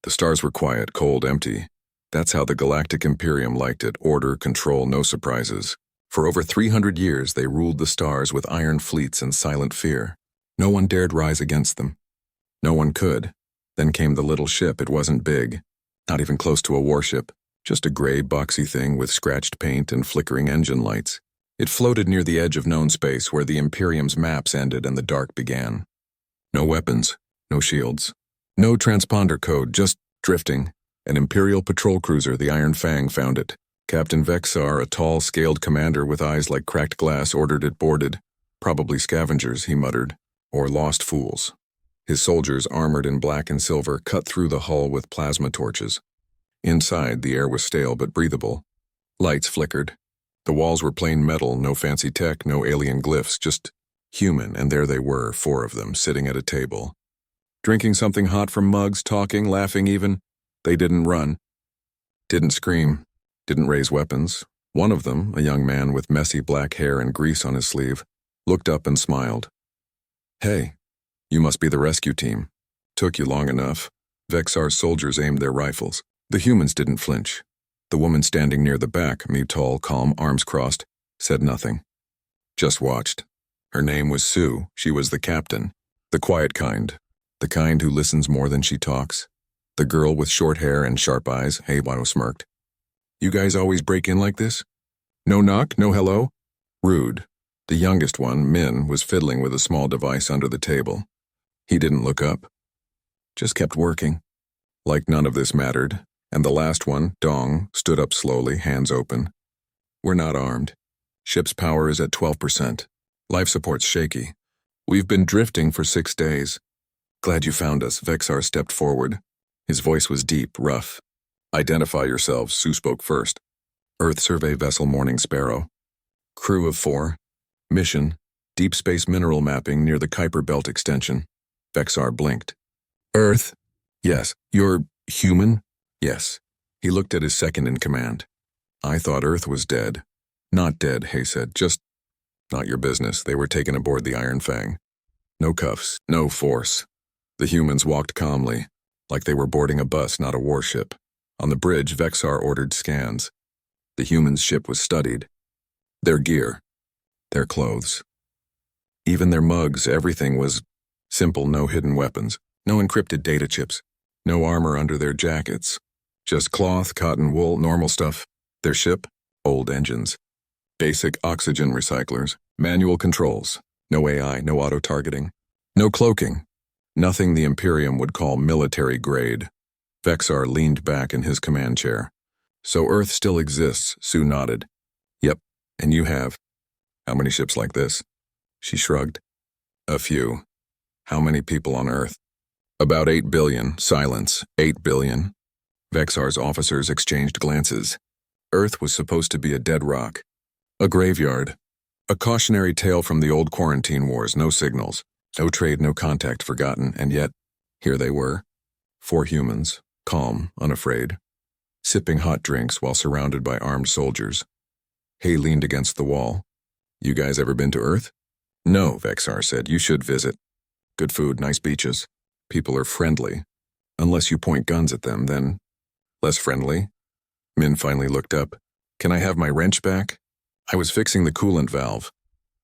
The stars were quiet, cold, empty. That's how the Galactic Imperium liked it: order, control, no surprises. For over 300 years, they ruled the stars with iron fleets and silent fear. No one dared rise against them. No one could. Then came the little ship. It wasn't big, not even close to a warship, just a gray, boxy thing with scratched paint and flickering engine lights. It floated near the edge of known space where the Imperium's maps ended and the dark began. No weapons, no shields, no transponder code, just drifting. An Imperial patrol cruiser, the Iron Fang, found it. Captain Vexar, a tall, scaled commander with eyes like cracked glass, ordered it boarded. Probably scavengers, he muttered, or lost fools. His soldiers, armored in black and silver, cut through the hull with plasma torches. Inside, the air was stale but breathable. Lights flickered. The walls were plain metal, no fancy tech, no alien glyphs, just human, and there they were, 4 of them, sitting at a table. Drinking something hot from mugs, talking, laughing even. They didn't run, didn't scream, didn't raise weapons. One of them, a young man with messy black hair and grease on his sleeve, looked up and smiled. "Hey, you must be the rescue team. Took you long enough." Vexar's soldiers aimed their rifles. The humans didn't flinch. The woman standing near the back, tall, calm, arms crossed, said nothing. Just watched. Her name was Sue. She was the captain. The quiet kind. The kind who listens more than she talks. The girl with short hair and sharp eyes, Haywano smirked. "You guys always break in like this? No knock, no hello?" Rude. The youngest one, Min, was fiddling with a small device under the table. He didn't look up. Just kept working. Like none of this mattered. And the last one, Dong, stood up slowly, hands open. "We're not armed. Ship's power is at 12%. Life support's shaky. We've been drifting for 6 days. Glad you found us." Vexar stepped forward. His voice was deep, rough. "Identify yourselves," Sue spoke first. "Earth Survey Vessel Morning Sparrow. Crew of 4. Mission, deep space mineral mapping near the Kuiper Belt extension." Vexar blinked. "Earth?" "Yes." "You're human?" "Yes." He looked at his second in command. "I thought Earth was dead." "Not dead," Hay said. "Just not your business." They were taken aboard the Iron Fang. No cuffs, no force. The humans walked calmly, like they were boarding a bus, not a warship. On the bridge, Vexar ordered scans. The humans' ship was studied. Their gear, their clothes, even their mugs, everything was simple. No hidden weapons, no encrypted data chips, no armor under their jackets. Just cloth, cotton, wool, normal stuff. Their ship, old engines. Basic oxygen recyclers, manual controls. No AI, no auto-targeting. No cloaking. Nothing the Imperium would call military grade. Vexar leaned back in his command chair. "So Earth still exists," Sue nodded. "Yep, and you have." "How many ships like this?" She shrugged. "A few." "How many people on Earth?" "About 8 billion. Silence. 8 billion. Vexar's officers exchanged glances. Earth was supposed to be a dead rock. A graveyard. A cautionary tale from the old quarantine wars. No signals. No trade, no contact, forgotten, and yet, here they were. 4 humans, calm, unafraid, sipping hot drinks while surrounded by armed soldiers. Hay leaned against the wall. "You guys ever been to Earth?" "No," Vexar said. "You should visit. Good food, nice beaches. People are friendly. Unless you point guns at them, then less friendly." Min finally looked up. "Can I have my wrench back?" "I was fixing the coolant valve."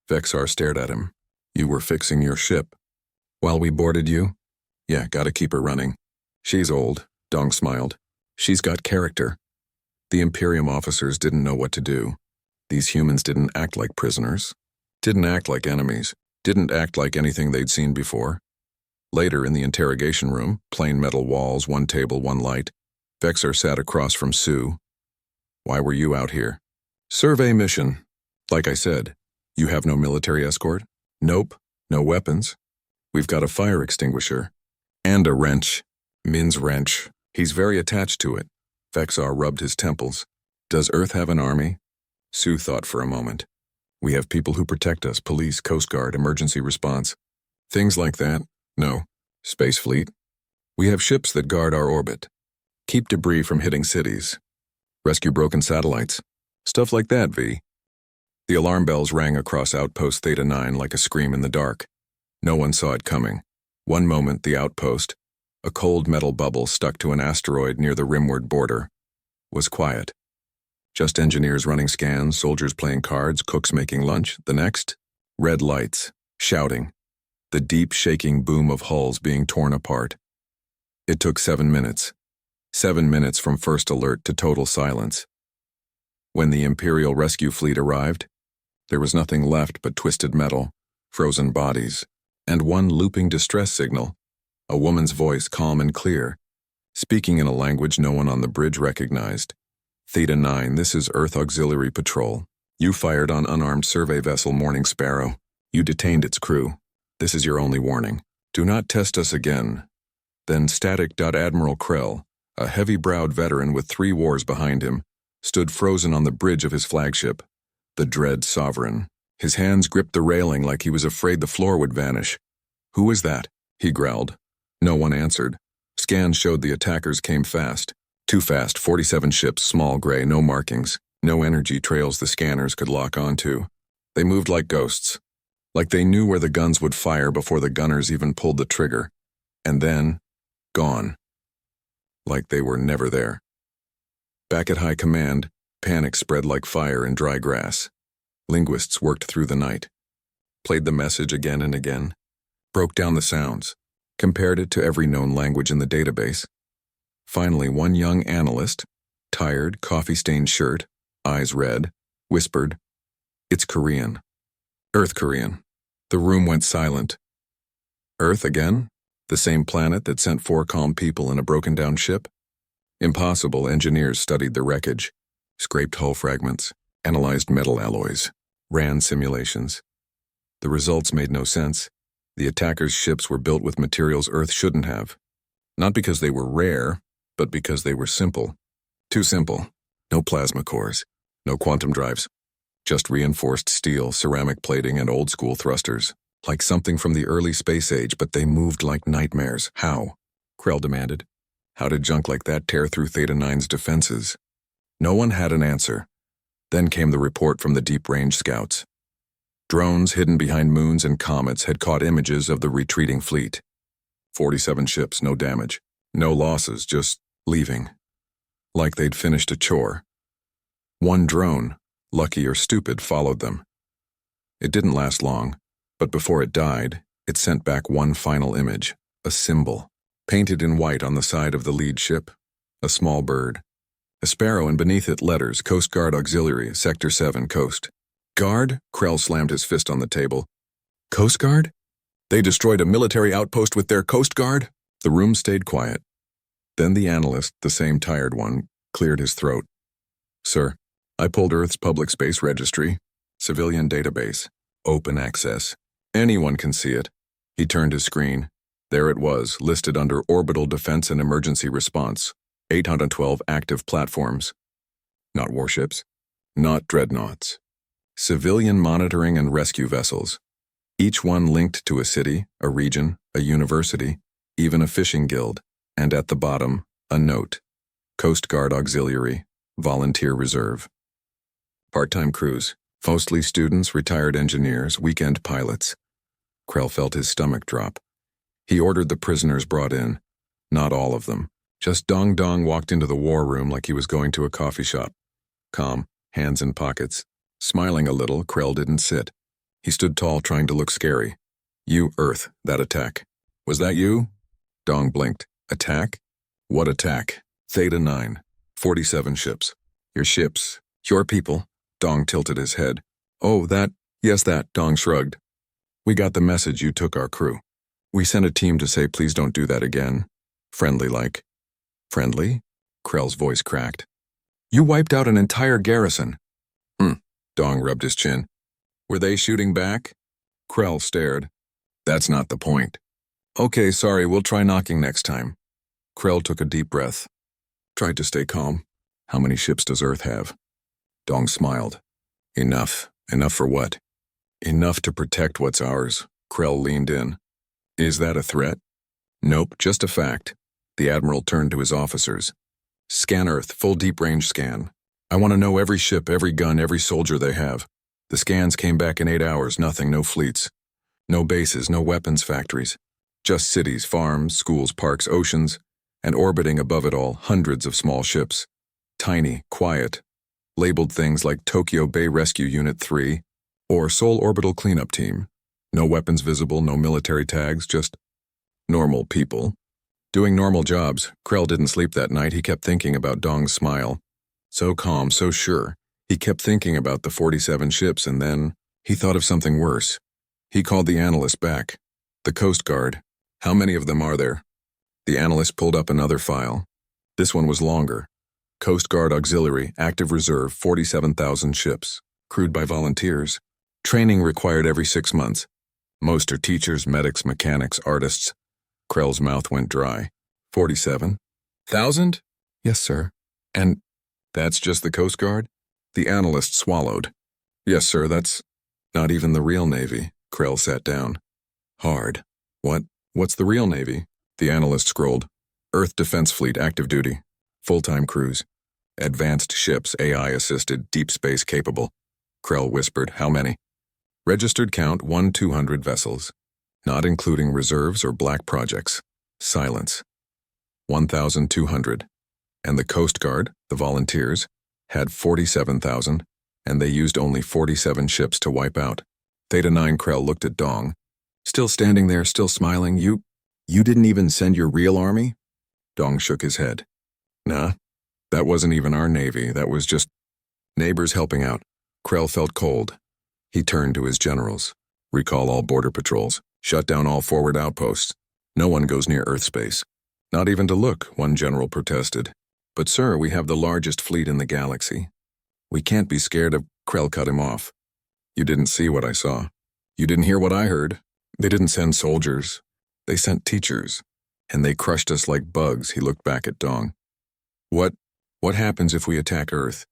Vexar stared at him. "You were fixing your ship while we boarded you?" "Yeah, gotta keep her running." "She's old," Dong smiled. "She's got character." The Imperium officers didn't know what to do. These humans didn't act like prisoners, didn't act like enemies, didn't act like anything they'd seen before. Later in the interrogation room, plain metal walls, 1 table, 1 light, Vexar sat across from Sue. "Why were you out here?" "Survey mission. Like I said, you have no military escort?" "Nope, no weapons. We've got a fire extinguisher. And a wrench." "Min's wrench. He's very attached to it." Vexar rubbed his temples. "Does Earth have an army?" Sue thought for a moment. "We have people who protect us, police, Coast Guard, emergency response. Things like that? No. Space fleet? We have ships that guard our orbit. Keep debris from hitting cities. Rescue broken satellites. Stuff like that, V." The alarm bells rang across Outpost Theta 9 like a scream in the dark. No one saw it coming. One moment, the outpost, a cold metal bubble stuck to an asteroid near the rimward border, was quiet. Just engineers running scans, soldiers playing cards, cooks making lunch. The next, red lights, shouting, the deep shaking boom of hulls being torn apart. It took 7 minutes. 7 minutes from first alert to total silence. When the Imperial Rescue Fleet arrived, there was nothing left but twisted metal, frozen bodies, and one looping distress signal, a woman's voice calm and clear, speaking in a language no one on the bridge recognized. Theta 9, this is Earth Auxiliary Patrol. You fired on unarmed survey vessel Morning Sparrow. You detained its crew. This is your only warning. Do not test us again. Then static. Admiral Krell, a heavy-browed veteran with 3 wars behind him, stood frozen on the bridge of his flagship, the Dread Sovereign. His hands gripped the railing like he was afraid the floor would vanish. Who is that? He growled. No one answered. Scans showed the attackers came fast. Too fast, 47 ships, small gray, no markings, no energy trails the scanners could lock onto. They moved like ghosts, like they knew where the guns would fire before the gunners even pulled the trigger. And then, gone. Like they were never there. Back at high command, panic spread like fire in dry grass. Linguists worked through the night, played the message again and again, broke down the sounds, compared it to every known language in the database. Finally, one young analyst, tired, coffee-stained shirt, eyes red, whispered, "It's Korean. Earth Korean." The room went silent. Earth again? The same planet that sent 4 calm people in a broken-down ship? Impossible. Engineers studied the wreckage, scraped hull fragments, analyzed metal alloys, ran simulations. The results made no sense. The attackers' ships were built with materials Earth shouldn't have. Not because they were rare, but because they were simple. Too simple. No plasma cores, no quantum drives. Just reinforced steel, ceramic plating, and old-school thrusters. Like something from the early space age, but they moved like nightmares. How? Krell demanded. How did junk like that tear through Theta 9's defenses? No one had an answer. Then came the report from the deep-range scouts. Drones hidden behind moons and comets had caught images of the retreating fleet. 47 ships, no damage. No losses, just leaving. Like they'd finished a chore. One drone, lucky or stupid, followed them. It didn't last long, but before it died, it sent back one final image, a symbol, painted in white on the side of the lead ship, a small bird. A sparrow, and beneath it letters, Coast Guard Auxiliary, Sector 7, Coast. Guard? Krell slammed his fist on the table. Coast Guard? They destroyed a military outpost with their Coast Guard? The room stayed quiet. Then the analyst, the same tired one, cleared his throat. Sir, I pulled Earth's public space registry, civilian database, open access. Anyone can see it. He turned his screen. There it was, listed under Orbital Defense and Emergency Response. 812 active platforms. Not warships, not dreadnoughts. Civilian monitoring and rescue vessels. Each one linked to a city, a region, a university, even a fishing guild. And at the bottom, a note. Coast Guard Auxiliary, Volunteer Reserve. Part-time crews, mostly students, retired engineers, weekend pilots. Krell felt his stomach drop. He ordered the prisoners brought in. Not all of them. Just Dong Dong walked into the war room like he was going to a coffee shop. Calm, hands in pockets. Smiling a little, Krell didn't sit. He stood tall, trying to look scary. You, Earth, that attack. Was that you? Dong blinked. Attack? What attack? Theta 9. 47 ships. Your ships. Your people. Dong tilted his head. Oh, that. Yes, that. Dong shrugged. We got the message you took our crew. We sent a team to say please don't do that again. Friendly-like. Friendly? Krell's voice cracked. You wiped out an entire garrison. Dong rubbed his chin. Were they shooting back? Krell stared. That's not the point. Okay, sorry, we'll try knocking next time. Krell took a deep breath. Tried to stay calm. How many ships does Earth have? Dong smiled. Enough. Enough for what? Enough to protect what's ours. Krell leaned in. Is that a threat? Nope, just a fact. The Admiral turned to his officers. Scan Earth, full deep-range scan. I want to know every ship, every gun, every soldier they have. The scans came back in 8 hours, nothing, no fleets. No bases, no weapons factories. Just cities, farms, schools, parks, oceans, and orbiting above it all, hundreds of small ships. Tiny, quiet, labeled things like Tokyo Bay Rescue Unit 3 or Seoul Orbital Cleanup Team. No weapons visible, no military tags, just normal people. Doing normal jobs. Krell didn't sleep that night. He kept thinking about Dong's smile. So calm, so sure. He kept thinking about the 47 ships, and then he thought of something worse. He called the analyst back. The Coast Guard. How many of them are there? The analyst pulled up another file. This one was longer. Coast Guard Auxiliary, Active Reserve, 47,000 ships. Crewed by volunteers. Training required every 6 months. Most are teachers, medics, mechanics, artists. Krell's mouth went dry. 47,000? Yes, sir. And that's just the Coast Guard? The analyst swallowed. Yes, sir, that's not even the real Navy. Krell sat down. Hard. What's the real Navy? The analyst scrolled. Earth Defense Fleet active duty. Full-time crews. Advanced ships, AI-assisted, deep space capable. Krell whispered, how many? Registered count 1,200 vessels. Not including reserves or black projects. Silence. 1,200. And the Coast Guard, the volunteers, had 47,000, and they used only 47 ships to wipe out. Theta 9 Krell looked at Dong. Still standing there, still smiling. You didn't even send your real army? Dong shook his head. Nah, that wasn't even our Navy. That was just neighbors helping out. Krell felt cold. He turned to his generals. Recall all border patrols. Shut down all forward outposts. No one goes near Earth space. Not even to look, one general protested. But sir, we have the largest fleet in the galaxy. We can't be scared of... Krell cut him off. You didn't see what I saw. You didn't hear what I heard. They didn't send soldiers. They sent teachers. And they crushed us like bugs. He looked back at Dong. What happens if we attack Earth?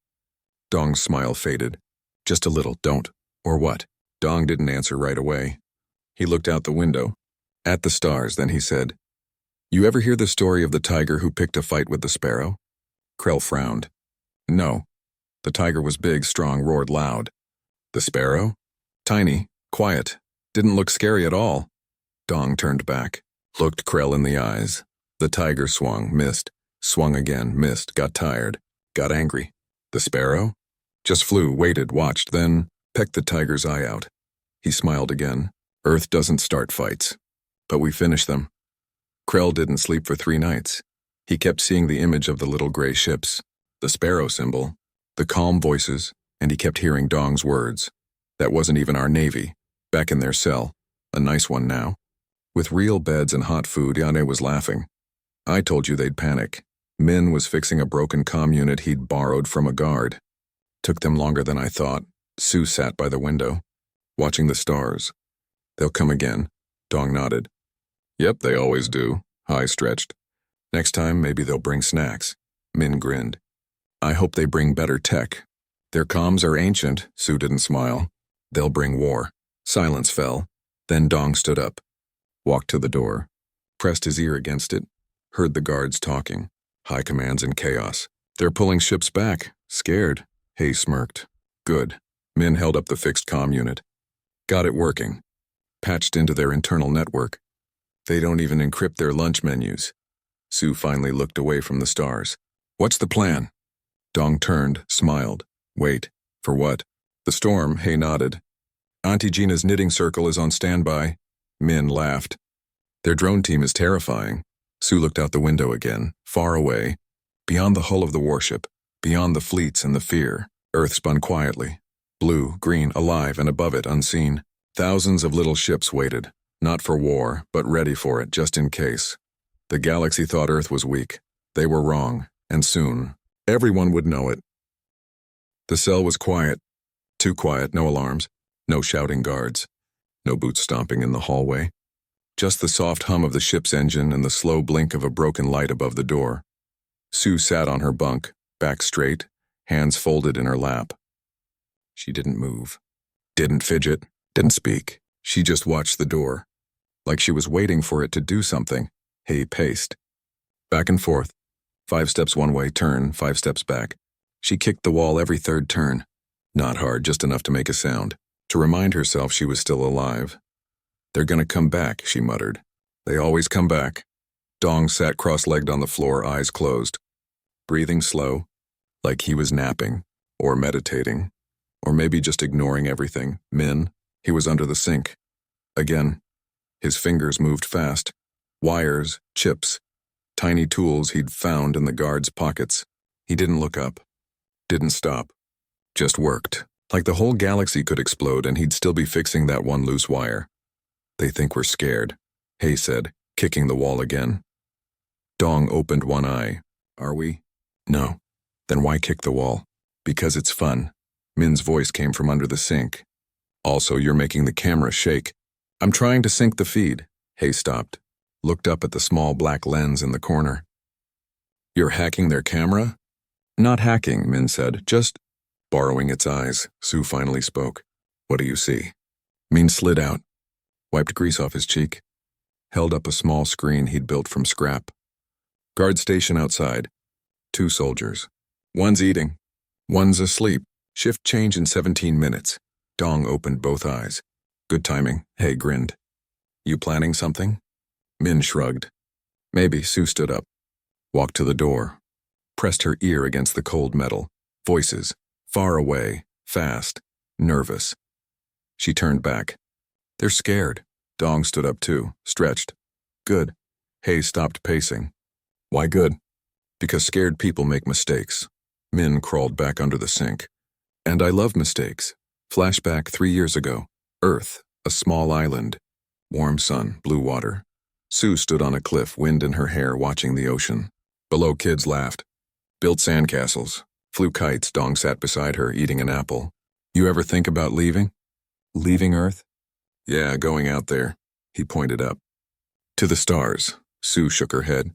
Dong's smile faded. Just a little, don't. Or what? Dong didn't answer right away. He looked out the window, at the stars, then he said, You ever hear the story of the tiger who picked a fight with the sparrow? Krell frowned. No. The tiger was big, strong, roared loud. The sparrow? Tiny, quiet, didn't look scary at all. Dong turned back, looked Krell in the eyes. The tiger swung, missed, swung again, missed, got tired, got angry. The sparrow? Just flew, waited, watched, then pecked the tiger's eye out. He smiled again. Earth doesn't start fights, but we finish them. Krell didn't sleep for 3 nights. He kept seeing the image of the little gray ships, the sparrow symbol, the calm voices, and he kept hearing Dong's words. That wasn't even our Navy, back in their cell, a nice one now. With real beds and hot food, Yane was laughing. I told you they'd panic. Min was fixing a broken comm unit he'd borrowed from a guard. Took them longer than I thought. Sue sat by the window, watching the stars. They'll come again. Dong nodded. Yep, they always do. High stretched. Next time, maybe they'll bring snacks. Min grinned. I hope they bring better tech. Their comms are ancient. Sue didn't smile. They'll bring war. Silence fell. Then Dong stood up, walked to the door, pressed his ear against it, heard the guards talking. High commands in chaos. They're pulling ships back. Scared. Hay smirked. Good. Min held up the fixed comm unit. Got it working. Patched into their internal network. They don't even encrypt their lunch menus. Sue finally looked away from the stars. What's the plan? Dong turned, smiled. Wait. For what? The storm, Hay nodded. Auntie Gina's knitting circle is on standby. Min laughed. Their drone team is terrifying. Sue looked out the window again, far away, beyond the hull of the warship, beyond the fleets and the fear. Earth spun quietly. Blue, green, alive, and above it, unseen. Thousands of little ships waited, not for war, but ready for it, just in case. The galaxy thought Earth was weak. They were wrong, and soon, everyone would know it. The cell was quiet. Too quiet, no alarms, no shouting guards, no boots stomping in the hallway. Just the soft hum of the ship's engine and the slow blink of a broken light above the door. Sue sat on her bunk, back straight, hands folded in her lap. She didn't move, didn't fidget, didn't speak. She just watched the door, like she was waiting for it to do something. Hay paced. Back and forth. 5 steps one way, turn, 5 steps back. She kicked the wall every 3rd turn. Not hard, just enough to make a sound, to remind herself she was still alive. They're gonna come back, she muttered. They always come back. Dong sat cross-legged on the floor, eyes closed, breathing slow, like he was napping, or meditating, or maybe just ignoring everything. Min, he was under the sink. Again, his fingers moved fast. Wires, chips, tiny tools he'd found in the guard's pockets. He didn't look up, didn't stop, just worked. Like the whole galaxy could explode and he'd still be fixing that one loose wire. They think we're scared, Hay said, kicking the wall again. Dong opened one eye. Are we? No. Then why kick the wall? Because it's fun. Min's voice came from under the sink. Also, you're making the camera shake. I'm trying to sync the feed. Hay stopped, looked up at the small black lens in the corner. You're hacking their camera? Not hacking, Min said, just borrowing its eyes. Sue finally spoke. What do you see? Min slid out, wiped grease off his cheek, held up a small screen he'd built from scrap. Guard station outside. 2 soldiers. One's eating. One's asleep. Shift change in 17 minutes. Dong opened both eyes. Good timing, Hay grinned. You planning something? Min shrugged. Maybe. Sue stood up, walked to the door, pressed her ear against the cold metal. Voices, far away, fast, nervous. She turned back. They're scared. Dong stood up too, stretched. Good. Hay stopped pacing. Why good? Because scared people make mistakes. Min crawled back under the sink. And I love mistakes. Flashback 3 years ago. Earth, a small island. Warm sun, blue water. Sue stood on a cliff, wind in her hair, watching the ocean. Below, kids laughed. Built sandcastles. Flew kites. Dong sat beside her, eating an apple. You ever think about leaving? Leaving Earth? Yeah, going out there. He pointed up. To the stars. Sue shook her head.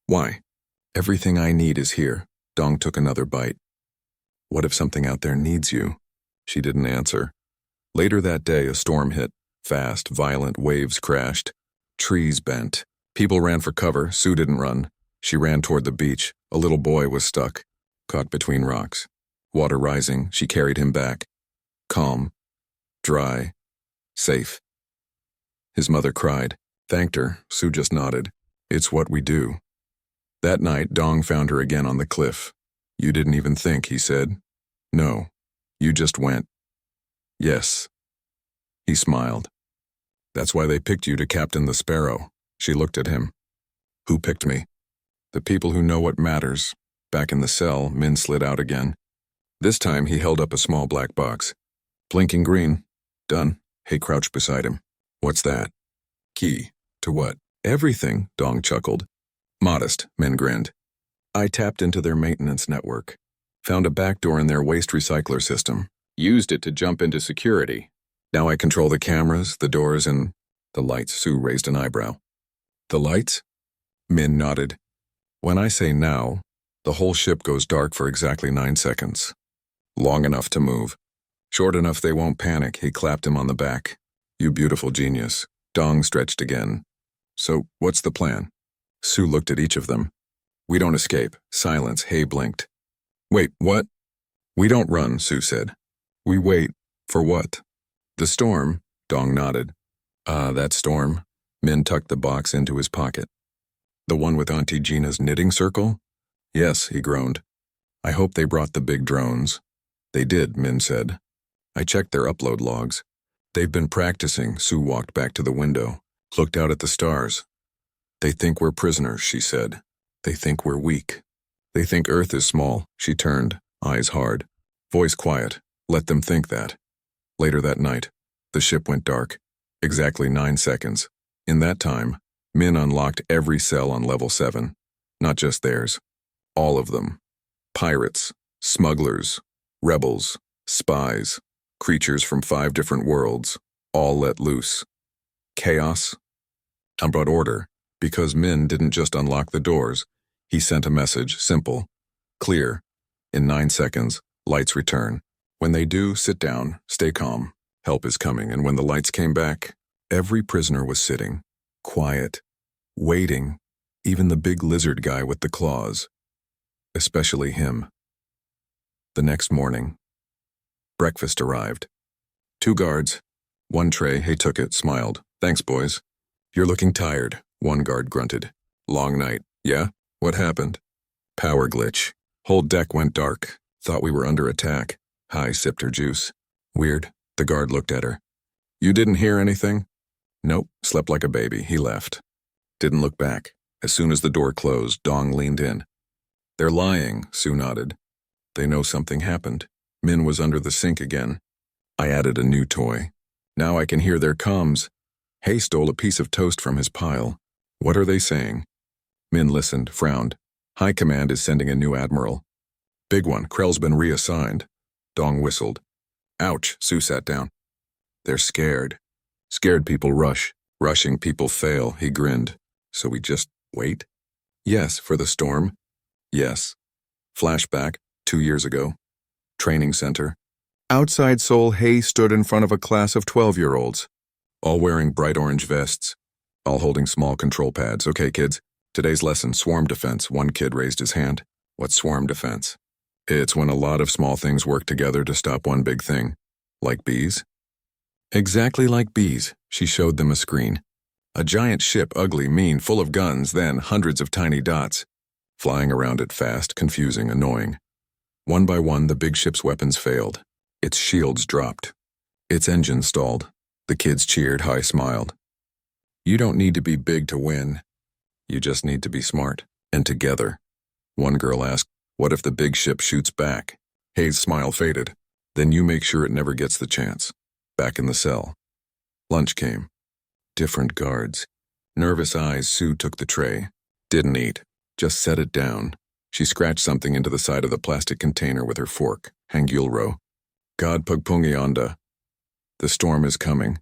Why? Everything I need is here. Dong took another bite. What if something out there needs you? She didn't answer. Later that day, a storm hit. Fast, violent waves crashed. Trees bent. People ran for cover. Sue didn't run. She ran toward the beach. A little boy was stuck, caught between rocks. Water rising, she carried him back. Calm, dry, safe. His mother cried. Thanked her. Sue just nodded. It's what we do. That night, Dong found her again on the cliff. You didn't even think, he said. No, you just went. Yes. He smiled. That's why they picked you to captain the Sparrow. She looked at him. Who picked me? The people who know what matters. Back in the cell, Min slid out again. This time he held up a small black box. Blinking green. Done. Hay crouched beside him. What's that? Key. To what? Everything, Dong chuckled. Modest, Min grinned. I tapped into their maintenance network. Found a backdoor in their waste recycler system. Used it to jump into security. Now I control the cameras, the doors, and the lights. Sue raised an eyebrow. The lights? Min nodded. When I say now, the whole ship goes dark for exactly 9 seconds. Long enough to move. Short enough they won't panic. He clapped him on the back. You beautiful genius. Dong stretched again. So, what's the plan? Sue looked at each of them. We don't escape. Silence. Hay blinked. Wait, what? We don't run, Sue said. We wait. For what? The storm. Dong nodded. That storm. Min tucked the box into his pocket. The one with Auntie Gina's knitting circle? Yes, he groaned. I hope they brought the big drones. They did, Min said. I checked their upload logs. They've been practicing. Sue walked back to the window, looked out at the stars. They think we're prisoners, she said. They think we're weak. They think Earth is small. She turned, eyes hard, voice quiet. Let them think that. Later that night, the ship went dark. Exactly 9 seconds. In that time, Min unlocked every cell on level 7. Not just theirs. All of them. Pirates, smugglers, rebels, spies, creatures from 5 different worlds, all let loose. Chaos? I brought order, because Min didn't just unlock the doors. He sent a message, simple, clear. In 9 seconds, lights return. When they do, sit down, stay calm. Help is coming, and when the lights came back, every prisoner was sitting, quiet, waiting, even the big lizard guy with the claws. Especially him. The next morning, breakfast arrived. 2 guards, 1 tray. Hay took it, smiled. Thanks, boys. You're looking tired. One guard grunted. Long night. Yeah? What happened? Power glitch. Whole deck went dark. Thought we were under attack. Hai sipped her juice. Weird. The guard looked at her. You didn't hear anything? Nope. Slept like a baby. He left. Didn't look back. As soon as the door closed, Dong leaned in. They're lying, Sue nodded. They know something happened. Min was under the sink again. I added a new toy. Now I can hear their comms. Hay stole a piece of toast from his pile. What are they saying? Min listened, frowned. High Command is sending a new admiral. Big one, Krell's been reassigned. Dong whistled. Ouch, Sue sat down. They're scared. Scared people rush. Rushing people fail, he grinned. So we just wait? Yes, for the storm. Yes. Flashback, 2 years ago. Training center. Outside Seoul, Hay stood in front of a class of 12-year-olds, all wearing bright orange vests, all holding small control pads. Okay, kids, today's lesson, swarm defense. One kid raised his hand. What's swarm defense? It's when a lot of small things work together to stop one big thing. Like bees? Exactly like bees. She showed them a screen. A giant ship, ugly, mean, full of guns, then hundreds of tiny dots. Flying around it fast, confusing, annoying. One by one, the big ship's weapons failed. Its shields dropped. Its engine stalled. The kids cheered, Hai smiled. You don't need to be big to win. You just need to be smart. And together. One girl asked, what if the big ship shoots back? Hay's smile faded. Then you make sure it never gets the chance. Back in the cell. Lunch came. Different guards. Nervous eyes, Sue took the tray. Didn't eat. Just set it down. She scratched something into the side of the plastic container with her fork. Hangyulro. God pugpungyonda. The storm is coming.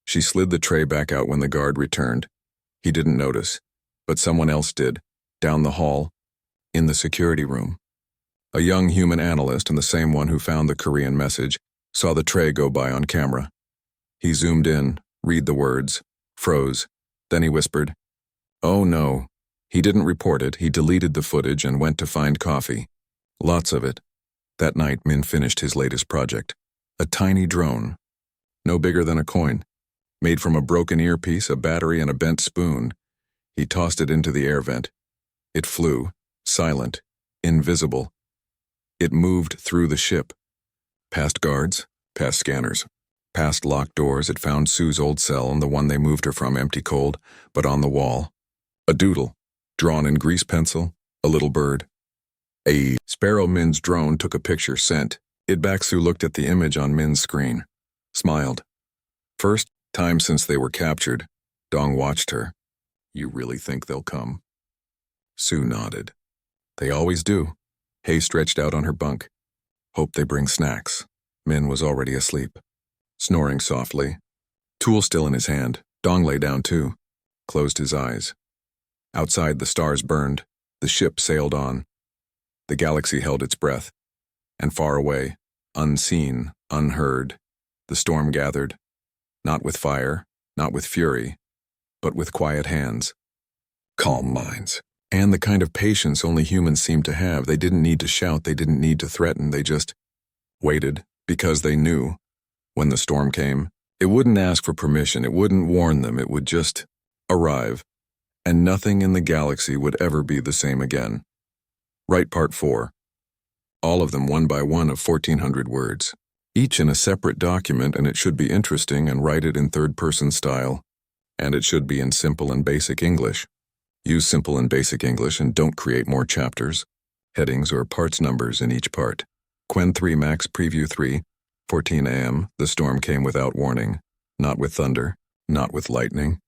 She slid the tray back out when the guard returned. He didn't notice, but someone else did. Down the hall. In the security room. A young human analyst, and the same one who found the Korean message, saw the tray go by on camera. He zoomed in, read the words, froze. Then he whispered, oh no. He didn't report it, he deleted the footage and went to find coffee. Lots of it. That night, Min finished his latest project. A tiny drone. No bigger than a coin. Made from a broken earpiece, a battery, and a bent spoon. He tossed it into the air vent. It flew, silent, invisible. It moved through the ship. Past guards, past scanners. Past locked doors, it found Sue's old cell and the one they moved her from empty cold, but on the wall. A doodle, drawn in grease pencil, a little bird. A Sparrow. Min's drone took a picture, sent. It back. Sue looked at the image on Min's screen. Smiled. First time since they were captured. Dong watched her. You really think they'll come? Sue nodded. They always do. Hay stretched out on her bunk. Hope they bring snacks. Min was already asleep. Snoring softly. Tool still in his hand. Dong lay down too. Closed his eyes. Outside the stars burned. The ship sailed on. The galaxy held its breath. And far away, unseen, unheard, the storm gathered. Not with fire, not with fury, but with quiet hands. Calm minds. And the kind of patience only humans seem to have. They didn't need to shout, they didn't need to threaten, they just waited because they knew. When the storm came, it wouldn't ask for permission, it wouldn't warn them, it would just arrive. And nothing in the galaxy would ever be the same again. Write part 4. All of them one by one of 1,400 words. Each in a separate document, and it should be interesting, and write it in third-person style. And it should be in simple and basic English. Use simple and basic English and don't create more chapters, headings, or parts numbers in each part. Quen 3 Max Preview 3, 14 a.m. The storm came without warning. Not with thunder, not with lightning,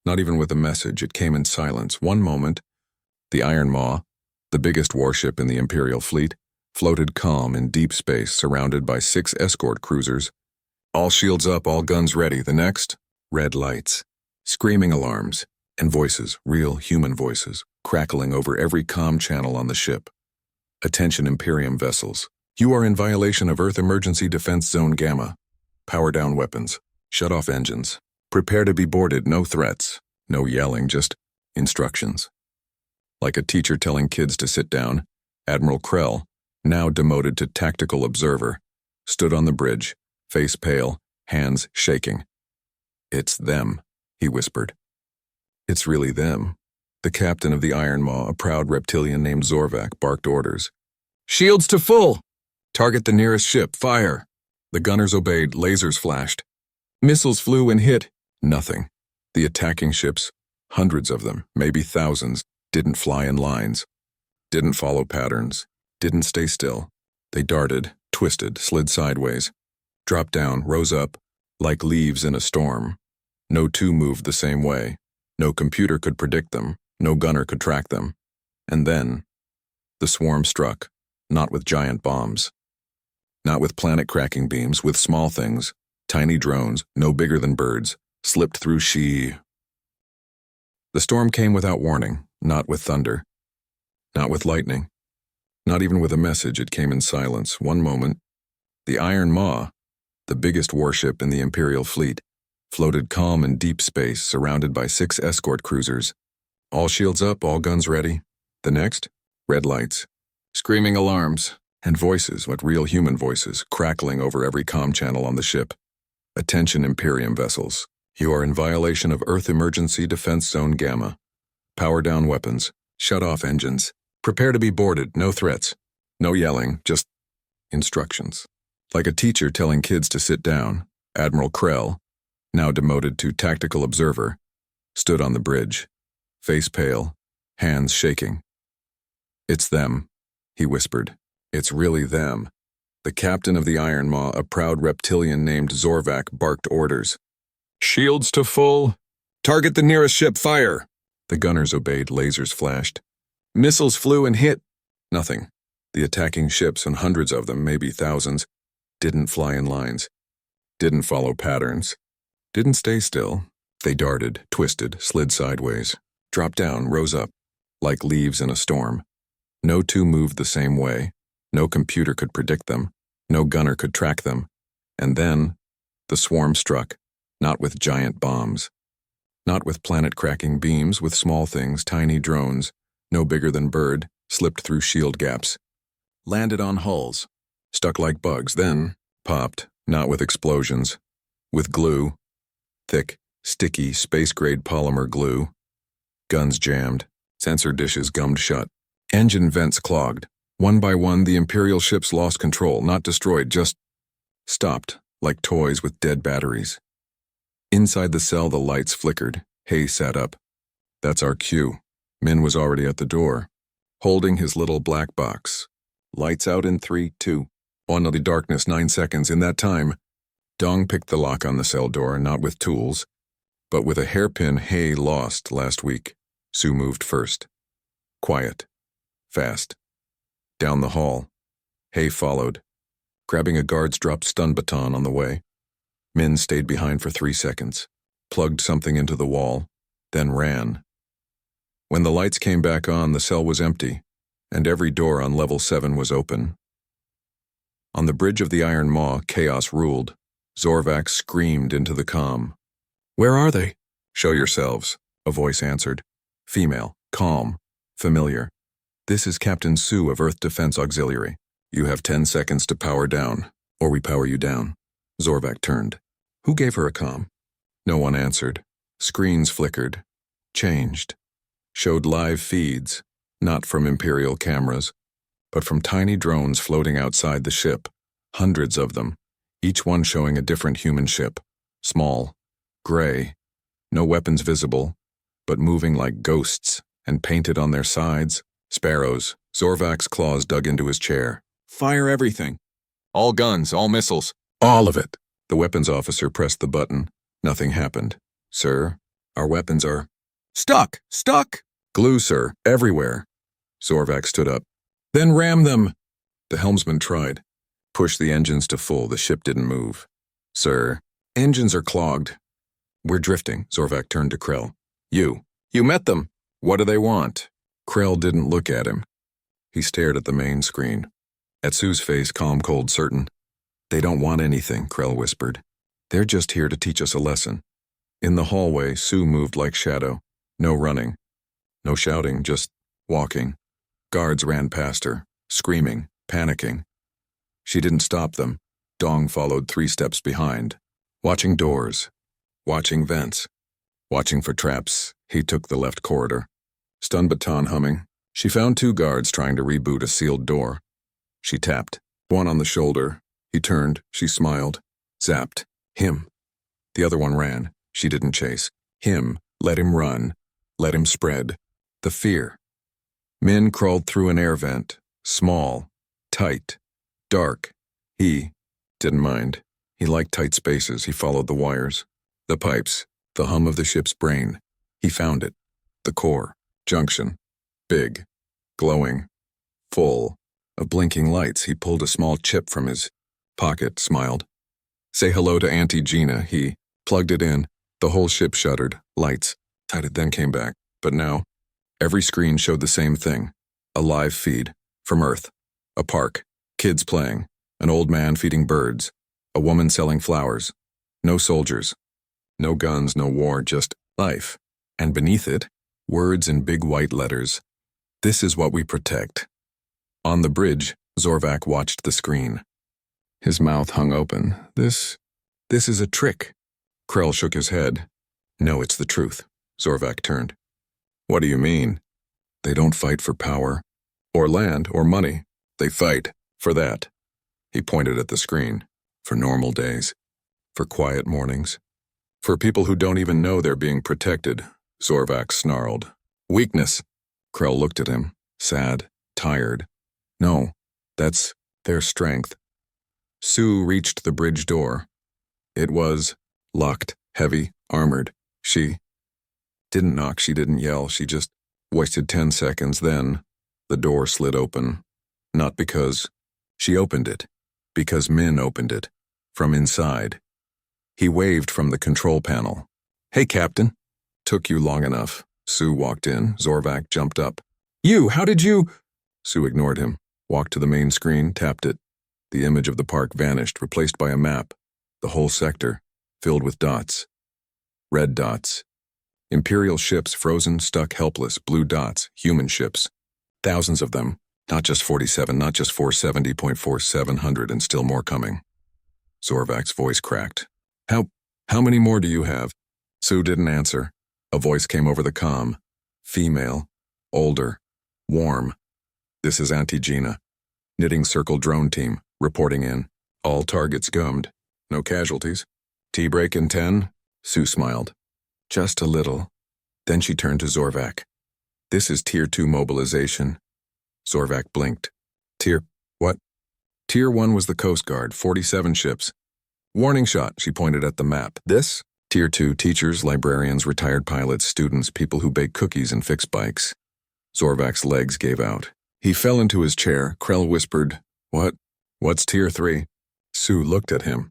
not even with a message. It came in silence. One moment, the Iron Maw, the biggest warship in the Imperial fleet, floated calm in deep space surrounded by 6 escort cruisers. All shields up, all guns ready. The next, red lights, screaming alarms, and voices, real human voices, crackling over every comm channel on the ship. Attention Imperium vessels. You are in violation of Earth Emergency Defense Zone Gamma. Power down weapons. Shut off engines. Prepare to be boarded. No threats. No yelling, just instructions. Like a teacher telling kids to sit down, Admiral Krell, now demoted to tactical observer, stood on the bridge, face pale, hands shaking. It's them, he whispered. It's really them. The captain of the Iron Maw, a proud reptilian named Zorvac, barked orders. Shields to full! Target the nearest ship, fire! The gunners obeyed, lasers flashed. Missiles flew and hit. Nothing. The attacking ships, hundreds of them, maybe thousands, didn't fly in lines, didn't follow patterns, didn't stay still. They darted, twisted, slid sideways, dropped down, rose up, like leaves in a storm. No two moved the same way. No computer could predict them. No gunner could track them. And then, the swarm struck, not with giant bombs, not with planet-cracking beams, with small things, tiny drones, no bigger than birds, slipped through The storm came without warning, not with thunder, not with lightning, not even with a message. It came in silence. One moment, the Iron Maw, the biggest warship in the Imperial fleet, floated calm in deep space, surrounded by 6 escort cruisers. All shields up, all guns ready. The next, red lights, screaming alarms, and voices, like real human voices, crackling over every comm channel on the ship. Attention Imperium vessels. You are in violation of Earth Emergency Defense Zone Gamma. Power down weapons. Shut off engines. Prepare to be boarded. No threats. No yelling, just instructions. Like a teacher telling kids to sit down, Admiral Krell, now demoted to tactical observer, stood on the bridge, face pale, hands shaking. It's them, he whispered. It's really them. The captain of the Iron Maw, a proud reptilian named Zorvac, barked orders. Shields to full. Target the nearest ship, fire! The gunners obeyed, lasers flashed. Missiles flew and hit. Nothing. The attacking ships, and hundreds of them, maybe thousands, didn't fly in lines, didn't follow patterns, didn't stay still. They darted, twisted, slid sideways, dropped down, rose up, like leaves in a storm. No two moved the same way. No computer could predict them. No gunner could track them. And then, the swarm struck, not with giant bombs, not with planet-cracking beams, with small things, tiny drones, no bigger than bird, slipped through shield gaps, landed on hulls, stuck like bugs, then popped, not with explosions, with glue, thick, sticky, space-grade polymer glue. Guns jammed, sensor dishes gummed shut, engine vents clogged. One by one, the Imperial ships lost control, not destroyed, just stopped, like toys with dead batteries. Inside the cell, the lights flickered. Hay sat up. That's our cue. Min was already at the door, holding his little black box. Lights out in 3, 2. On the darkness, 9 seconds. In that time, Dong picked the lock on the cell door, not with tools, but with a hairpin Hay lost last week. Sue moved first. Quiet. Fast. Down the hall. Hay followed, grabbing a guard's dropped stun baton on the way. Min stayed behind for 3 seconds, plugged something into the wall, then ran. When the lights came back on, the cell was empty, and every door on level 7 was open. On the bridge of the Iron Maw, chaos ruled. Zorvac screamed into the comm. Where are they? Show yourselves, a voice answered. Female, calm, familiar. This is Captain Sue of Earth Defense Auxiliary. You have 10 seconds to power down, or we power you down. Zorvac turned. Who gave her a comm? No one answered. Screens flickered, changed, showed live feeds, not from Imperial cameras, but from tiny drones floating outside the ship, hundreds of them, each one showing a different human ship, small, gray, no weapons visible, but moving like ghosts, and painted on their sides, sparrows. Zorvac's claws dug into his chair. Fire everything. All guns, all missiles. All of it. The weapons officer pressed the button. Nothing happened. Sir, our weapons are... Stuck! Stuck! Glue, sir, everywhere. Zorvac stood up. Then ram them! The helmsman tried. Push the engines to full. The ship didn't move. Sir, engines are clogged. We're drifting. Zorvac turned to Krell. You met them. What do they want? Krell didn't look at him. He stared at the main screen. At Sue's face, calm, cold, certain. They don't want anything, Krell whispered. They're just here to teach us a lesson. In the hallway, Sue moved like shadow. No running. No shouting, just walking. Guards ran past her, screaming, panicking. She didn't stop them. Dong followed 3 steps behind, watching doors, watching vents, watching for traps, He took the left corridor. Stun baton humming. She found 2 guards trying to reboot a sealed door. She tapped. One on the shoulder. He turned. She smiled. Zapped. Him. The other one ran. She didn't chase. Him. Let him run. Let him spread. The fear. Min crawled through an air vent. Small. Tight. Dark. He didn't mind. He liked tight spaces. He followed the wires. The pipes. The hum of the ship's brain. He found it. The core. Junction. Big. Glowing. Full. Of blinking lights. He pulled a small chip from his pocket, smiled. Say hello to Auntie Gina. He plugged it in. The whole ship shuddered. Lights. It then came back. But now, every screen showed the same thing. A live feed. From Earth. A park. Kids playing. An old man feeding birds. A woman selling flowers. No soldiers. No guns, no war, just life. And beneath it, words in big white letters. This is what we protect. On the bridge, Zorvac watched the screen. His mouth hung open. This is a trick. Krell shook his head. No, it's the truth. Zorvac turned. What do you mean? They don't fight for power, or land, or money. They fight for that. He pointed at the screen. For normal days. For quiet mornings. For people who don't even know they're being protected. Zorvac snarled. Weakness. Krell looked at him. Sad. Tired. No, that's their strength. Sue reached the bridge door. It was locked, heavy, armored. She didn't knock, she didn't yell, she just wasted 10 seconds. Then the door slid open. Not because she opened it, because Min opened it. From inside. He waved from the control panel. Hey, Captain. Took you long enough. Sue walked in. Zorvac jumped up. You, how did you? Sue ignored him. Walked to the main screen, tapped it. The image of the park vanished, replaced by a map. The whole sector, filled with dots. Red dots. Imperial ships frozen, stuck, helpless. Blue dots, human ships. Thousands of them. Not just 47, not just 470.4700, and still more coming. Zorvac's voice cracked. How many more do you have? Sue didn't answer. A voice came over the comm. Female. Older. Warm. This is Auntie Gina. Knitting Circle drone team, reporting in. All targets gummed. No casualties. Tea break in 10? Sue smiled. Just a little. Then she turned to Zorvac. This is Tier 2 mobilization. Zorvac blinked. What? Tier 1 was the Coast Guard, 47 ships. Warning shot, she pointed at the map. This? Tier 2, teachers, librarians, retired pilots, students, people who bake cookies and fix bikes. Zorvac's legs gave out. He fell into his chair. Krell whispered, What? What's Tier 3? Sue looked at him.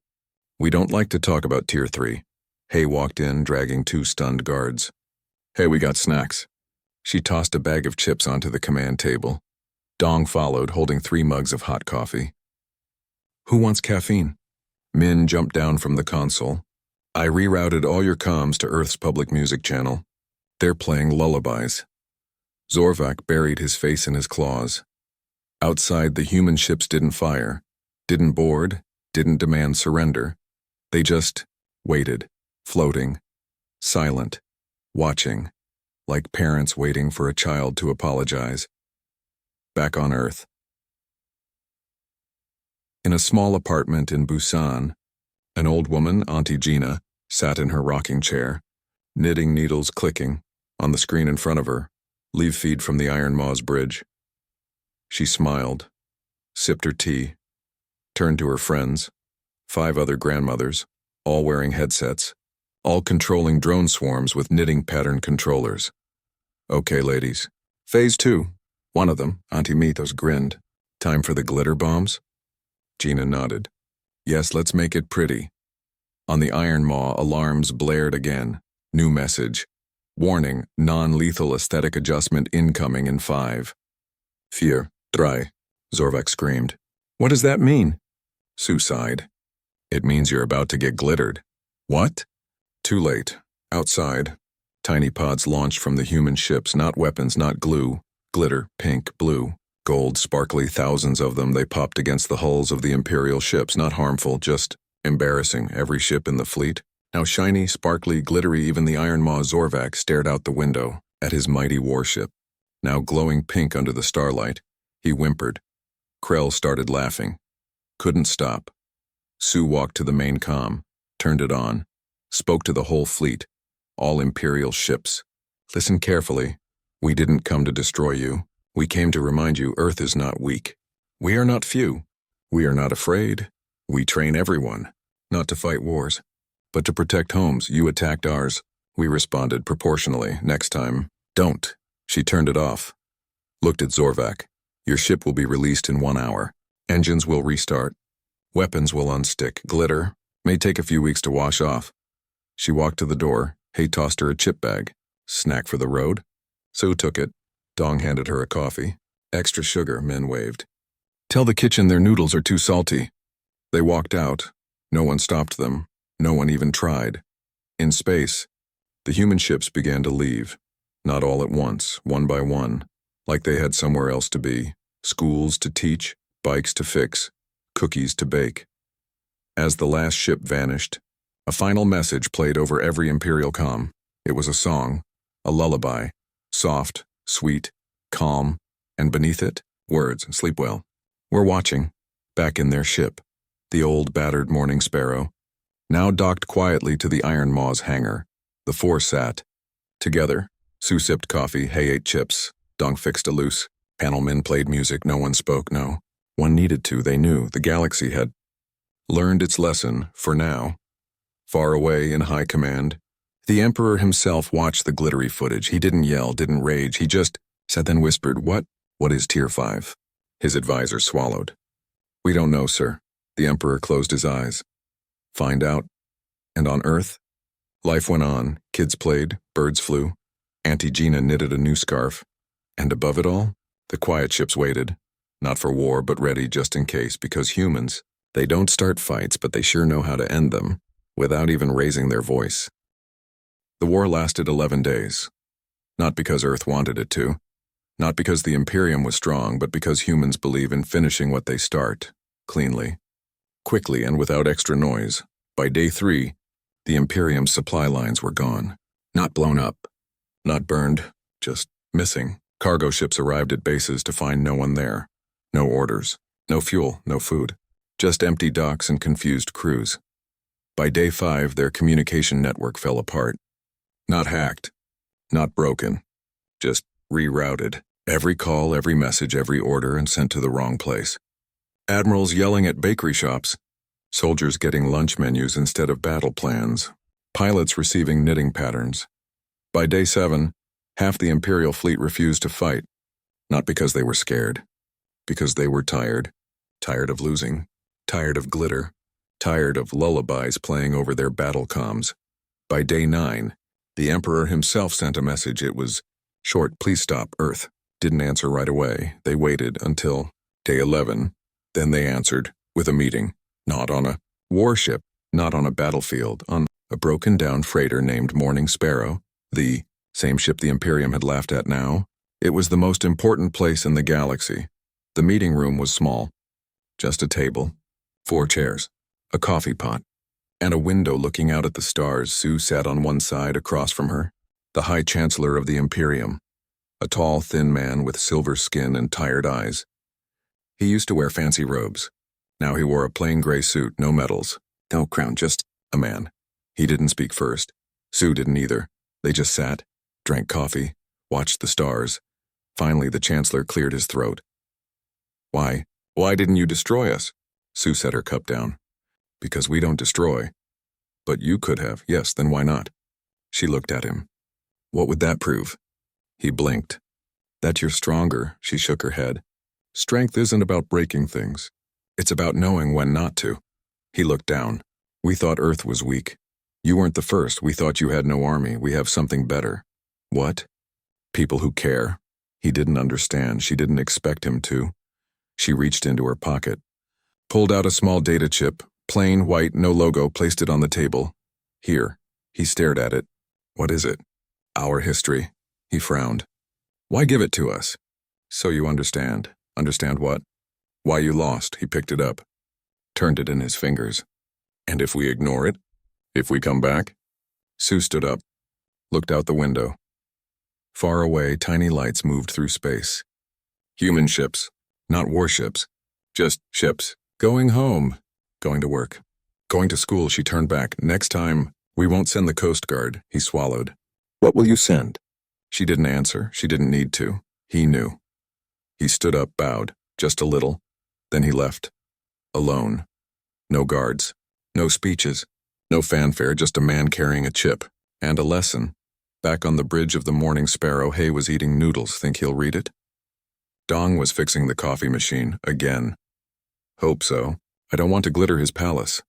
We don't like to talk about Tier 3. Hay walked in, dragging 2 stunned guards. Hey, we got snacks. She tossed a bag of chips onto the command table. Dong followed, holding 3 mugs of hot coffee. Who wants caffeine? Min jumped down from the console. I rerouted all your comms to Earth's public music channel. They're playing lullabies. Zorvac buried his face in his claws. Outside, the human ships didn't fire, didn't board, didn't demand surrender. They just waited, floating, silent, watching, like parents waiting for a child to apologize. Back on Earth. In a small apartment in Busan, an old woman, Auntie Gina, sat in her rocking chair, knitting needles clicking, on the screen in front of her, leave feed from the Iron Maw's bridge. She smiled, sipped her tea, turned to her friends, 5 other grandmothers, all wearing headsets, all controlling drone swarms with knitting pattern controllers. Okay, ladies. Phase 2. One of them, Auntie Mythos, grinned. Time for the glitter bombs? Gina nodded. Yes, let's make it pretty. On the Iron Maw, alarms blared again. New message. Warning, non-lethal aesthetic adjustment incoming in 5. 4, 3, Zorvac screamed. What does that mean? Sue sighed. It means you're about to get glittered. What? Too late. Outside. Tiny pods launched from the human ships, not weapons, not glue. Glitter, pink, blue. Gold, sparkly, thousands of them. They popped against the hulls of the Imperial ships, not harmful, just embarrassing. Every ship in the fleet, Now shiny, sparkly, glittery, even the Iron Maw Zorvak stared out the window at his mighty warship. Now glowing pink under the starlight, he whimpered. Krell started laughing. Couldn't stop. Sue walked to the main comm, turned it on, spoke to the whole fleet, all Imperial ships. Listen carefully. We didn't come to destroy you. We came to remind you Earth is not weak. We are not few. We are not afraid. We train everyone, not to fight wars, but to protect homes. You attacked ours. We responded proportionally. Next time, don't. She turned it off. Looked at Zorvak. Your ship will be released in 1 hour. Engines will restart. Weapons will unstick. Glitter may take a few weeks to wash off. She walked to the door. Hay tossed her a chip bag. Snack for the road? Sue took it. Dong handed her a coffee. Extra sugar, Min waved. Tell the kitchen their noodles are too salty. They walked out. No one stopped them. No one even tried. In space, the human ships began to leave. Not all at once, one by one, like they had somewhere else to be. Schools to teach, bikes to fix, cookies to bake. As the last ship vanished, a final message played over every Imperial comm. It was a song, a lullaby, soft, sweet, calm, and beneath it, words, sleep well. We're watching, back in their ship, the old battered Morning Sparrow, now docked quietly to the Iron Maw's hangar. The four sat. Together, Sue sipped coffee, Hay ate chips, Dong fixed a loose. Panelmen played music, no one spoke, no. One needed to, they knew, the galaxy had learned its lesson, for now. Far away in high command, the Emperor himself watched the glittery footage. He didn't yell, didn't rage, he just sat then whispered, What is Tier 5? His advisor swallowed. We don't know, sir. The Emperor closed his eyes. Find out. And on Earth? Life went on, kids played, birds flew. Auntie Gina knitted a new scarf. And above it all, the quiet ships waited. Not for war, but ready just in case, because humans, they don't start fights, but they sure know how to end them, without even raising their voice. The war lasted 11 days. Not because Earth wanted it to. Not because the Imperium was strong, but because humans believe in finishing what they start, cleanly, quickly, and without extra noise. By day 3, the Imperium's supply lines were gone. Not blown up. Not burned. Just missing. Cargo ships arrived at bases to find no one there. No orders. No fuel. No food. Just empty docks and confused crews. By day 5, their communication network fell apart. Not hacked. Not broken. Just rerouted. Every call, every message, every order, and sent to the wrong place. Admirals yelling at bakery shops. Soldiers getting lunch menus instead of battle plans. Pilots receiving knitting patterns. By day 7, half the Imperial fleet refused to fight. Not because they were scared. Because they were tired. Tired of losing. Tired of glitter. Tired of lullabies playing over their battle comms. By day 9, the Emperor himself sent a message. It was short, please stop, Earth. Didn't answer right away. They waited until day 11. Then they answered, with a meeting. Not on a warship, not on a battlefield, on a broken-down freighter named Morning Sparrow, the same ship the Imperium had laughed at now. It was the most important place in the galaxy. The meeting room was small. Just a table, 4 chairs, a coffee pot, and a window looking out at the stars. Sue sat on one side across from her, the High Chancellor of the Imperium, a tall, thin man with silver skin and tired eyes. He used to wear fancy robes. Now he wore a plain gray suit, no medals, no crown, just a man. He didn't speak first. Sue didn't either. They just sat, drank coffee, watched the stars. Finally, the Chancellor cleared his throat. Why didn't you destroy us? Sue set her cup down. Because we don't destroy. But you could have. Yes, then why not? She looked at him. What would that prove? He blinked. That you're stronger, she shook her head. Strength isn't about breaking things. It's about knowing when not to. He looked down. We thought Earth was weak. You weren't the first. We thought you had no army. We have something better. What? People who care. He didn't understand. She didn't expect him to. She reached into her pocket, pulled out a small data chip, plain, white, no logo, placed it on the table. Here. He stared at it. What is it? Our history. He frowned. Why give it to us? So you understand. Understand what? Why you lost. He picked it up, turned it in his fingers. And if we ignore it? If we come back? Sue stood up, looked out the window. Far away, tiny lights moved through space. Human ships, not warships. Just ships. Going home. Going to work. Going to school, she turned back. Next time, we won't send the Coast Guard, he swallowed. What will you send? She didn't answer. She didn't need to. He knew. He stood up, bowed, just a little. Then he left. Alone. No guards. No speeches. No fanfare, just a man carrying a chip. And a lesson. Back on the bridge of the Morning Sparrow, Hay was eating noodles. Think he'll read it? Dong was fixing the coffee machine, again. Hope so. I don't want to glitter his palace.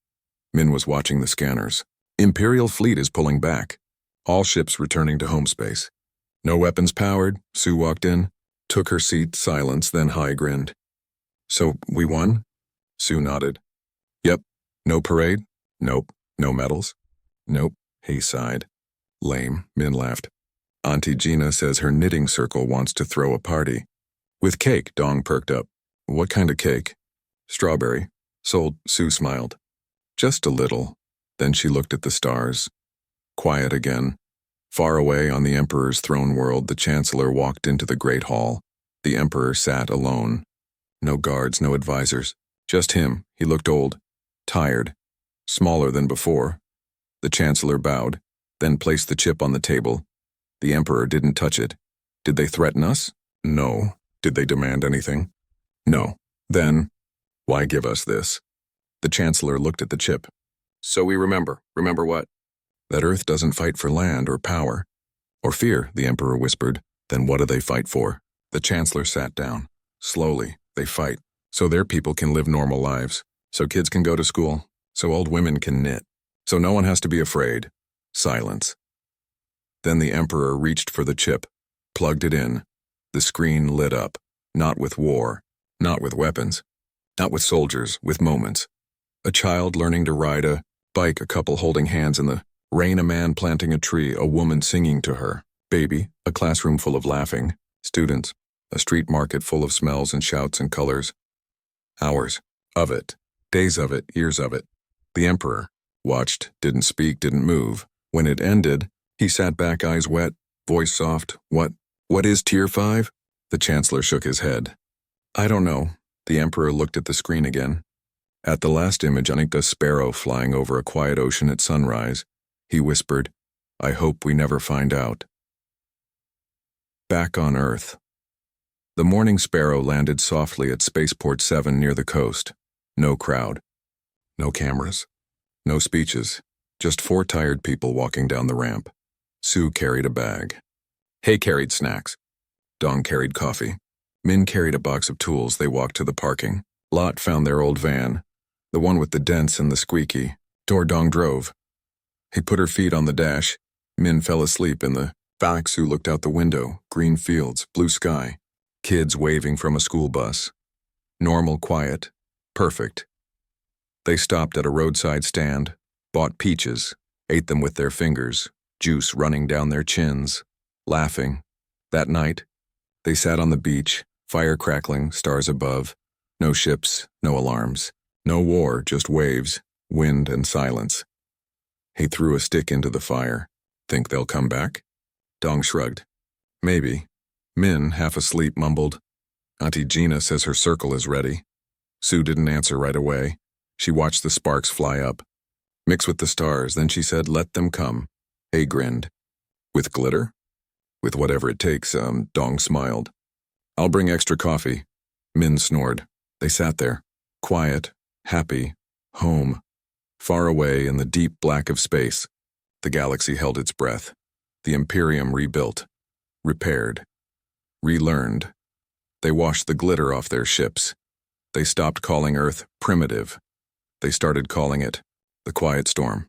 Min was watching the scanners. Imperial fleet is pulling back. All ships returning to home space. No weapons powered. Sue walked in, took her seat, silence, then Hai grinned. So, we won? Sue nodded. Yep. No parade? Nope. No medals? Nope. He sighed. Lame, Min laughed. Auntie Gina says her knitting circle wants to throw a party. With cake, Dong perked up. What kind of cake? Strawberry. Sold, Sue smiled. Just a little. Then she looked at the stars. Quiet again. Far away on the Emperor's throne world, the Chancellor walked into the Great Hall. The Emperor sat alone. No guards, no advisors. Just him. He looked old. Tired. Smaller than before. The Chancellor bowed, then placed the chip on the table. The Emperor didn't touch it. Did they threaten us? No. Did they demand anything? No. Then, why give us this? The Chancellor looked at the chip. So we remember. Remember what? That Earth doesn't fight for land or power. Or fear, the Emperor whispered. Then what do they fight for? The Chancellor sat down. Slowly, they fight. So their people can live normal lives. So kids can go to school. So old women can knit. So no one has to be afraid. Silence. Then the Emperor reached for the chip, plugged it in. The screen lit up. Not with war. Not with weapons. Not with soldiers, with moments. A child learning to ride a bike, a couple holding hands in the rain, a man planting a tree, a woman singing to her. Baby, a classroom full of laughing. Students, a street market full of smells and shouts and colors. Hours of it. Days of it, years of it. The Emperor watched, didn't speak, didn't move. When it ended, he sat back, eyes wet, voice soft. What is Tier 5? The Chancellor shook his head. I don't know. The Emperor looked at the screen again. At the last image, a sparrow flying over a quiet ocean at sunrise, he whispered, I hope we never find out. Back on Earth. The Morning Sparrow landed softly at Spaceport 7 near the coast. No crowd. No cameras. No speeches. Just 4 tired people walking down the ramp. Sue carried a bag. Hay carried snacks. Dong carried coffee. Min carried a box of tools. They walked to the parking lot, found their old van, the one with the dents and the squeaky door. Dong drove. He put her feet on the dash. Min fell asleep in the back. Sue looked out the window. Green fields, blue sky. Kids waving from a school bus. Normal, quiet. Perfect. They stopped at a roadside stand, bought peaches, ate them with their fingers, juice running down their chins, laughing. That night, they sat on the beach, fire crackling, stars above. No ships, no alarms. No war, just waves, wind, and silence. He threw a stick into the fire. Think they'll come back? Dong shrugged. Maybe. Min, half asleep, mumbled. Auntie Gina says her circle is ready. Sue didn't answer right away. She watched the sparks fly up. Mix with the stars, then she said, let them come. Hay grinned. With glitter? With whatever it takes, Dong smiled. I'll bring extra coffee. Min snored. They sat there, quiet, happy, home. Far away in the deep black of space, the galaxy held its breath. The Imperium rebuilt, repaired, relearned. They washed the glitter off their ships. They stopped calling Earth primitive. They started calling it the Quiet Storm.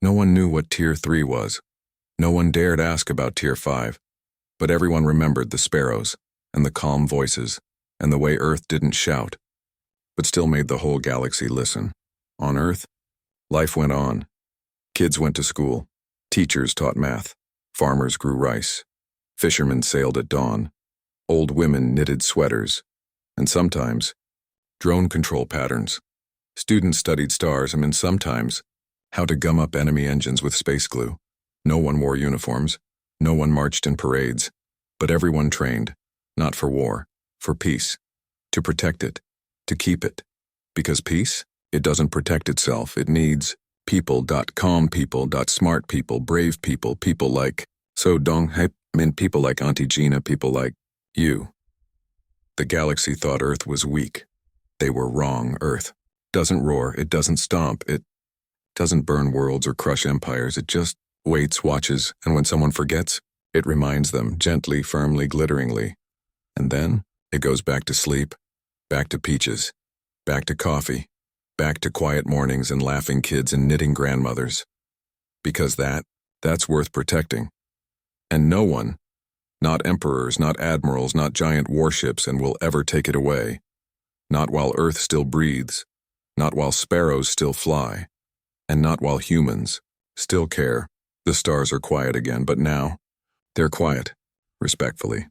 No one knew what Tier 3 was. No one dared ask about Tier 5. But everyone remembered the sparrows, and the calm voices, and the way Earth didn't shout, but still made the whole galaxy listen. On Earth, life went on. Kids went to school. Teachers taught math. Farmers grew rice. Fishermen sailed at dawn. Old women knitted sweaters. And sometimes, drone control patterns. Students studied stars, and sometimes, how to gum up enemy engines with space glue. No one wore uniforms, no one marched in parades, but everyone trained, not for war, for peace, to protect it, to keep it. Because peace, it doesn't protect itself, it needs people. Calm people, smart people, brave people, people like So Dong Hype Min, people like Auntie Gina, people like you. The galaxy thought Earth was weak. They were wrong. Earth doesn't roar, it doesn't stomp, it doesn't burn worlds or crush empires, it just waits, watches, and when someone forgets, it reminds them, gently, firmly, glitteringly. And then it goes back to sleep, back to peaches, back to coffee, back to quiet mornings and laughing kids and knitting grandmothers. Because that's worth protecting. And no one, not emperors, not admirals, not giant warships, and will ever take it away. Not while Earth still breathes, not while sparrows still fly, and not while humans still care. The stars are quiet again, but now, they're quiet, respectfully.